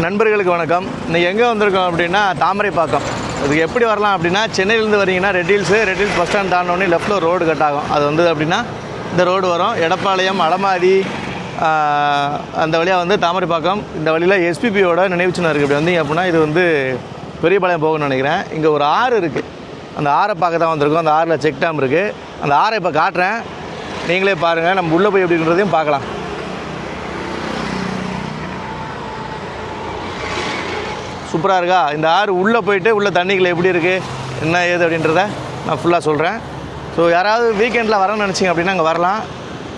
நண்பர்களுக்கு வணக்கம். இன்றைக்கி எங்கே வந்திருக்கோம் அப்படின்னா தாமரைப்பாக்கம். இதுக்கு எப்படி வரலாம் அப்படின்னா சென்னையிலேருந்து வரீங்கன்னா ரெட் ஹில்ஸ் பஸ் ஸ்டாண்ட் தாண்டோடனே லெஃப்ட்டில் ரோடு கட் ஆகும். அது வந்து அப்படின்னா இந்த ரோடு வரும். எடப்பாளையம், அலமாதி அந்த வழியாக வந்து தாமரைப்பாக்கம். இந்த வழியில் எஸ்பிபியோட நினைவு சின்னம் இருக்குது. இப்படி வந்தீங்க அப்படின்னா இது வந்து பெரியபாளையம் போகணும்னு நினைக்கிறேன். இங்கே ஒரு ஆறு இருக்குது. அந்த ஆறை பார்க்க தான் வந்திருக்கோம். அந்த ஆறில் செக் டேம் இருக்குது. அந்த ஆறை இப்போ காட்டுறேன், நீங்களே பாருங்கள். நம்ம உள்ளே போய் எப்படின்றதையும் பார்க்கலாம். சூப்பராக இருக்கா இந்த ஆறு? உள்ளே போயிட்டு உள்ள தண்ணிகள் எப்படி இருக்குது, என்ன ஏது அப்படின்றத நான் ஃபுல்லாக சொல்கிறேன். ஸோ யாராவது வீக்கெண்டில் வரணும்னு நினச்சிங்க அப்படின்னா அங்கே வரலாம்.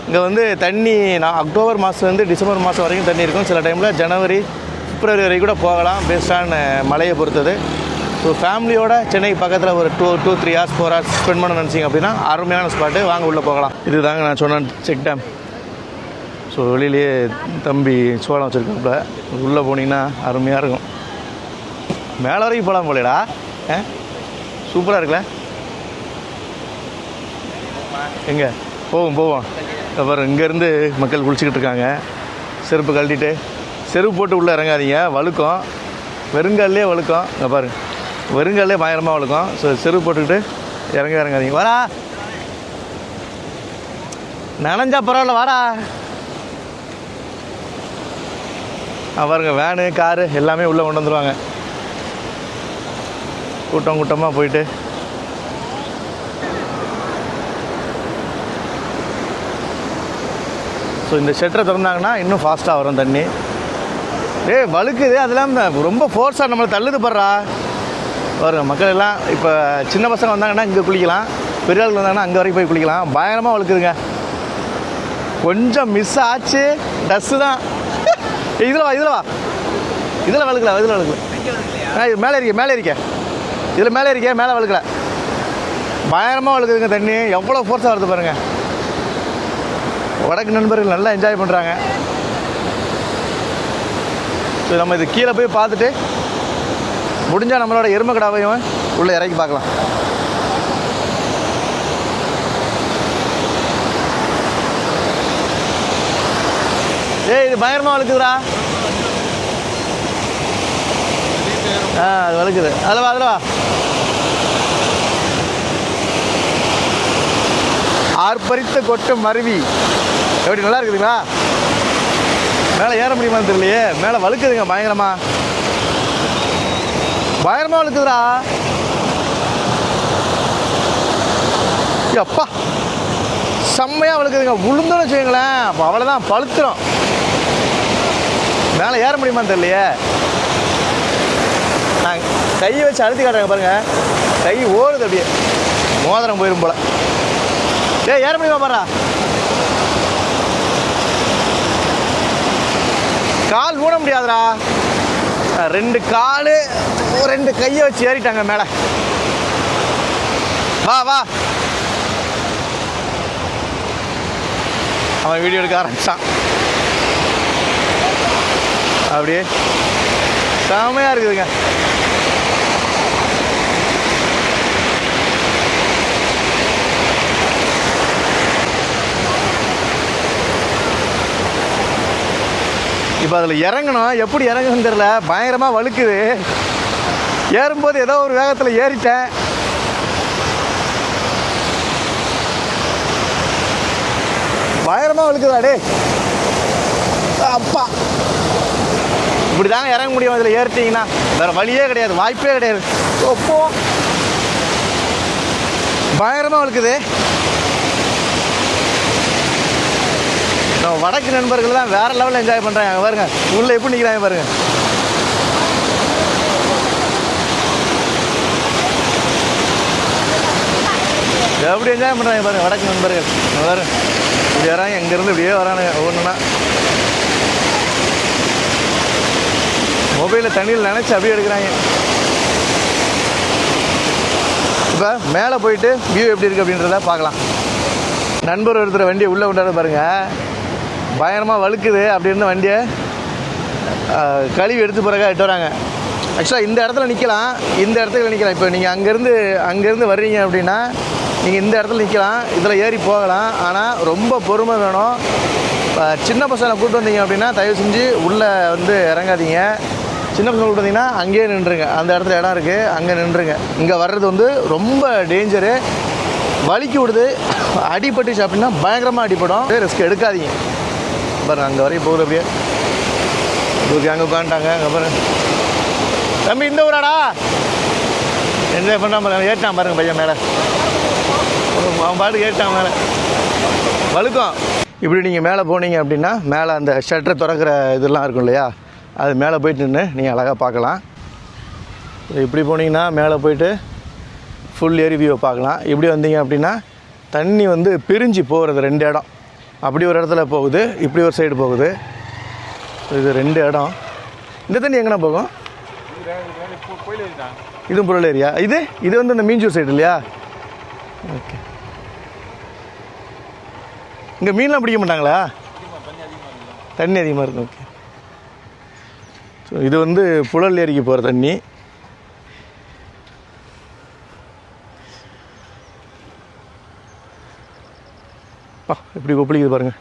இங்கே வந்து தண்ணி அக்டோபர் மாதத்துலேருந்து டிசம்பர் மாதம் வரைக்கும் தண்ணி இருக்கும். சில டைமில் ஜனவரி, பிப்ரவரி வரைக்கும் கூட போகலாம், பேஸ்டான மழையை பொறுத்தது. ஸோ ஃபேமிலியோட சென்னைக்கு பக்கத்தில் ஒரு 2-3 hours 4 hours ஸ்பெண்ட் பண்ண நினச்சிங்க அப்படின்னா அருமையான ஸ்பாட்டு, வாங்க உள்ளே போகலாம். இது தாங்க நான் சொன்னேன் செக் டேம். ஸோ வெளியிலேயே தம்பி சோளம் வச்சுருக்காப்புல. உள்ளே போனீங்கன்னா அருமையாக இருக்கும். மேலே வரைக்கும் போகலாம் போலேடா. சூப்பராக இருக்குல்ல? எங்கே போவோம். அப்புறம் இங்கேருந்து மக்கள் குளிச்சுக்கிட்டு இருக்காங்க. செருப்பு கழட்டிட்டு, செருப்பு போட்டு உள்ளே இறங்காதீங்க, வழுக்கும். வெறுங்காலே வழுக்கும். இங்கே பாருங்க, வெறுங்காலே பயங்கரமாக வழுக்கும். ஸோ செருப்பு போட்டுக்கிட்டு இறங்காதீங்க. வாடா, நனைஞ்சா பரவாயில்ல, வாடா. பாருங்க, வேனு, காரு எல்லாமே உள்ளே கொண்டு வந்துடுவாங்க. கூட்டமாக போயிட்டு ஸோ இந்த ஷட்டரை திறந்தாங்கன்னா இன்னும் ஃபாஸ்ட்டாக வரும் தண்ணி. வழுக்குது, அதெல்லாம் ரொம்ப ஃபோர்ஸாக நம்மளை தள்ளுது படுறா. பாருங்க, மக்கள் எல்லாம் இப்போ சின்ன பசங்க வந்தாங்கன்னா இங்கே குளிக்கலாம், பெரிய ஆளுங்க வந்தாங்கன்னா அங்கே வரைக்கும் போய் குளிக்கலாம். பயங்கரமாக வழுக்குதுங்க. கொஞ்சம் மிஸ் ஆச்சு, டஸ்ஸு தான். இதில் வா இதில் வழுக்கல. மேலே இருக்க இதில் மேலே வழுக்கல. பயங்கரமாக வழுக்குதுங்க தண்ணி. எவ்வளோ ஃபோர்ஸாக வருது பாருங்கள். வடக்கு நண்பர்கள் நல்லா என்ஜாய் பண்ணுறாங்க. ஸோ நம்ம இது கீழே போய் பார்த்துட்டு முடிஞ்சால் நம்மளோட எருமக்கடாவையும் உள்ளே இறக்கி பார்க்கலாம். இது பயங்கரமாக வழுக்குதுடா. அது வழுக்குது. அதில் வா. ஆர்ப்பரித்த கொட்டும் அருவி எப்படி நல்லா இருக்குதுங்களா? மேலே ஏற முடியுமான்னு தெரியலையே. மேலே வழுக்குதுங்க, பயங்கரமாக வழுக்குதுடா. அப்பா, செம்மையாக வழுக்குதுங்க. விழுந்தோன்னு வச்சுக்கோங்களேன், அப்போ அவ்வளோதான், பழுத்துரும். மேலே ஏற முடியுமான்னு தெரியலையே. நான் கையை வச்சு அழுத்தி காட்டுறேங்க பாருங்கள். கை ஓடுது, அப்படியே மோதிரம் போயிடும் போல. ஏற முடியுமா பாரா? கால் ஊன முடியாதுடா. 2 காலு 2 கையை வச்சு ஏறிட்டாங்க மேலே. வா. அவன் வீடியோ எடுக்க ஆரம்பிச்சான். அப்படியே செமையாக இருக்குதுங்க. இப்போ அதில் இறங்கணும், எப்படி இறங்குன்னு தெரியல. பயங்கரமாக வழுக்குது. ஏறும்போது ஏதோ ஒரு வேகத்தில் ஏறிட்டேன். பயங்கரமாக வழுக்குதுடா. டே அப்பா, இப்படி தாங்க இறங்க முடியும் இதில் ஏறிட்டிங்கன்னா. வேறு வழியே கிடையாது, வாய்ப்பே கிடையாது. அப்போ பயங்கரமாக வழுக்குது. நம்ம வடக்கு நண்பர்கள் தான் வேறு லெவலில் என்ஜாய் பண்ணுறாங்க. அங்கே பாருங்க, உள்ளே எப்படி நிற்கிறாங்க பாருங்க. எப்படி என்ஜாய் பண்ணுறாங்க பாருங்க வடக்கு நண்பர்கள். வேறு இப்படி வராங்க, எங்கேருந்து இப்படியே வரானுங்க ஒவ்வொன்றுனா. மொபைலில் தண்ணியில் நினச்சி அப்படியே எடுக்கிறாங்க. இப்போ மேலே போயிட்டு வியூ எப்படி இருக்குது அப்படின்றத பார்க்கலாம். நண்பர் ஒருத்தர் வண்டியை உள்ளே கொண்டாட பாருங்கள். பயங்கரமாக வழுக்குது. அப்படி இருந்த வண்டியை கழுவி எடுத்து பிறகு எட்டு வராங்க. ஆக்சுவலாக இந்த இடத்துல நிற்கலாம், இந்த இடத்துல நிற்கலாம். இப்போ நீங்கள் அங்கேருந்து வர்றீங்க அப்படின்னா நீங்கள் இந்த இடத்துல நிற்கலாம், இதில் ஏறி போகலாம். ஆனால் ரொம்ப பொறுமை வேணும். சின்ன பசங்களை கூப்பிட்டு வந்தீங்க அப்படின்னா தயவு செஞ்சு உள்ளே வந்து இறங்காதீங்க. சின்ன பசங்களுக்கு பார்த்தீங்கன்னா அங்கேயே நின்றுங்க, அந்த இடத்துல இடம் இருக்குது, அங்கே நின்றுங்க. இங்கே வர்றது வந்து ரொம்ப டேஞ்சரு, வலிக்கு விடுது. அடிபட்டுச்சு அப்படின்னா பயங்கரமாக அடிப்படும். ரிஸ்க் எடுக்காதீங்க. பாருங்க அங்கே வரையும் போகுது அப்படியே. ஓகே, அங்கே உட்காந்துட்டாங்க. அங்கே பாருங்க தம்பி, இந்த ஊராடா என்ஜாய் பண்ணால் பாருங்க. ஏற்றான் பாருங்க பையன் மேலே, அவன் பாட்டுக்கு ஏற்றான் மேலே வழுக்கம். இப்படி நீங்கள் மேலே போனீங்க அப்படின்னா மேலே அந்த ஷட்டரை திறக்கிற இதெல்லாம் இருக்கும் இல்லையா, அது மேலே போயிட்டு நின்று நீங்கள் அழகாக பார்க்கலாம். இப்படி போனீங்கன்னா மேலே போயிட்டு ஃபுல் ஏரி வியூவை பார்க்கலாம். இப்படி வந்தீங்க அப்படின்னா தண்ணி வந்து பிரிஞ்சு போகிறது 2 இடம். அப்படி ஒரு இடத்துல போகுது, இப்படி ஒரு சைடு போகுது. இது 2 இடம். இந்த தண்ணி எங்கன்னா போகும்? இதுவும் புழல் ஏரியா. இது வந்து இந்த மீஞ்சூர் சைடு இல்லையா? ஓகே. இங்கே மீன்லாம் பிடிக்க மாட்டாங்களா? தண்ணி அதிகமாக இருக்கும். ஓகே. ஸோ இது வந்து புழல் ஏரிக்கு போகிற தண்ணி. இப்படி கொப்பளிக்குது பாருங்கள்.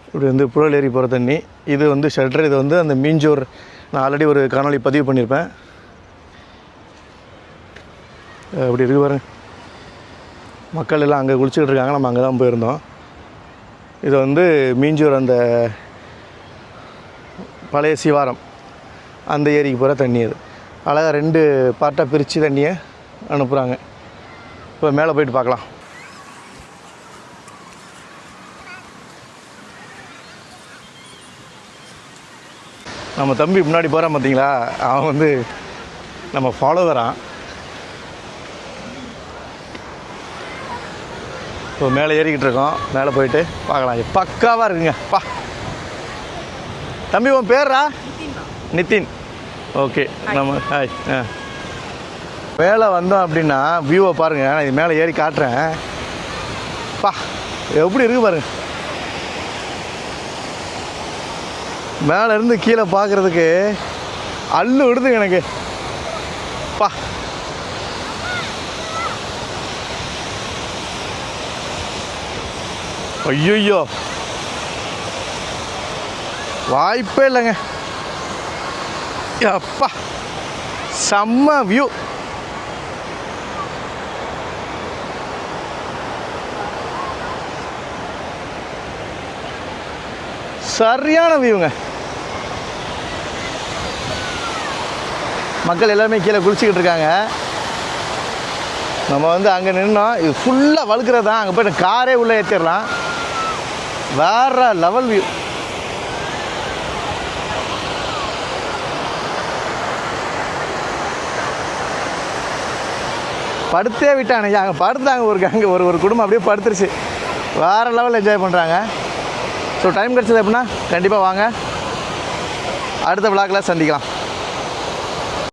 இப்படி வந்து புழல் ஏரி போகிற தண்ணி. இது வந்து ஷட்டர். இது வந்து அந்த மீஞ்சூர், நான் ஆல்ரெடி ஒரு காணொளி பதிவு பண்ணியிருப்பேன். அப்படி இருக்கு பாருங்க. மக்கள் எல்லாம் அங்கே குளிச்சுக்கிட்டு இருக்காங்க, நம்ம அங்கே தான் போயிருந்தோம். இது வந்து மீஞ்சூர் அந்த பழைய சிவாரம் அந்த ஏரிக்கு போகிற தண்ணி. அது அழகாக 2 பார்ட்டாக பிரித்து தண்ணியை அனுப்புகிறாங்க. இப்போ மேலே போயிட்டு பார்க்கலாம். நம்ம தம்பி முன்னாடி போகிறான் பார்த்தீங்களா, அவன் வந்து நம்ம ஃபாலோவரான். இப்போ மேலே ஏறிக்கிட்டு இருக்கோம். மேலே போயிட்டு பார்க்கலாம். பக்காவாக இருக்குங்க. தம்பி உன் பேர்ரா? நிதின். ஓகே, நம்ம ஹாய். மேலே வந்தோம் அப்படின்னா வியூவை பாருங்கள். நான் இது மேலே ஏறி காட்டுறேன். எப்படி இருக்குது பாருங்கள். மேலே இருந்து கீழே பார்க்குறதுக்கு அள்ளு விடுதுங்க எனக்கு. ஐயோ, வாய்ப்பே இல்லைங்க. அப்பா, செம்ம வியூ. சரியான வியூங்க. மக்கள் எல்லாமே கீழே குளிச்சுக்கிட்டு இருக்காங்க. நம்ம வந்து அங்கே நின்னோம். இது ஃபுல்லாக வழுக்கிறது தான். அங்கே போய்ட்டு காரே உள்ளே ஏற்றிடலாம். வேற லெவல் வியூ. படுத்தே விட்டானுங்க. அங்கே படுத்தாங்க ஒரு குடும்பம் அப்படியே படுத்துருச்சு. வேறு லெவலில் என்ஜாய் பண்ணுறாங்க. ஸோ டைம் கிடச்சது அப்படின்னா கண்டிப்பாக வாங்க. அடுத்த விளாக்கில் சந்திக்கலாம்.